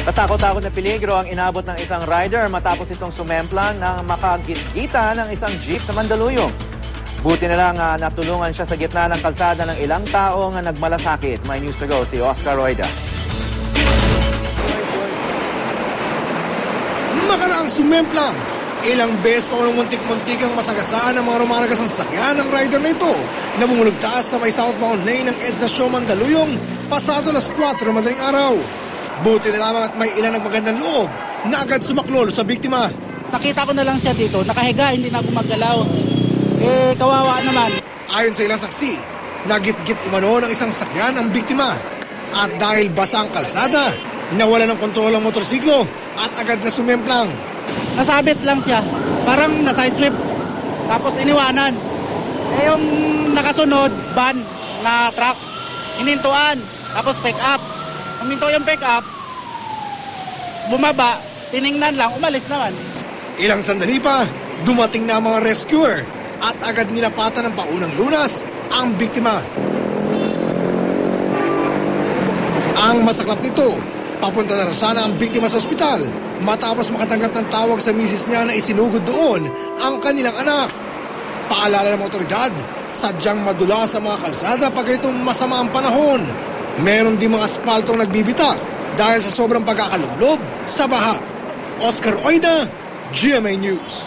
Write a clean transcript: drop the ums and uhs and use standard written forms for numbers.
Katakot-takot na peligro ang inabot ng isang rider matapos itong sumemplang ng makagitgita ng isang jeep sa Mandaluyong. Buti na lang natulungan siya sa gitna ng kalsada ng ilang taong nagmalasakit. May news to go si Oscar Roida. Makaraang sumemplang. Ilang beses pa muntik-muntik ang masagasaan ng mga rumaragas ng sakyan ng rider na ito na bumulugtaas sa may southbound lane ng EDSA Show Mandaluyong pasado alas 4 madaling araw. Buti na lamang at may ilang nagmagandang loob na agad sumaklolo sa biktima. Nakita ko na lang siya dito, nakahiga, hindi na gumagalaw. Kawawa naman. Ayon sa ilang saksi, nagit-git umano ng isang sakyan ang biktima. At dahil basa ang kalsada, nawala ng kontrol ang motorsiklo at agad na sumemplang. Nasabit lang siya, parang na-sidesweep, tapos iniwanan. Yung nakasunod, van na truck, inintuan, tapos pick up. Huminto yung pick up, bumaba, tiningnan lang, umalis naman. Ilang sandali pa, dumating na ang mga rescuer at agad nilapatan ng paunang lunas ang biktima. Ang masaklap nito, papunta na sana ang biktima sa ospital matapos makatanggap ng tawag sa misis niya na isinugod doon ang kanilang anak. Paalala ng otoridad, sadyang madula sa mga kalsada pag itong masama ang panahon. Meron din mga aspaltong nagbibitak dahil sa sobrang pagkakalublob sa baha. Oscar Oida, GMA News.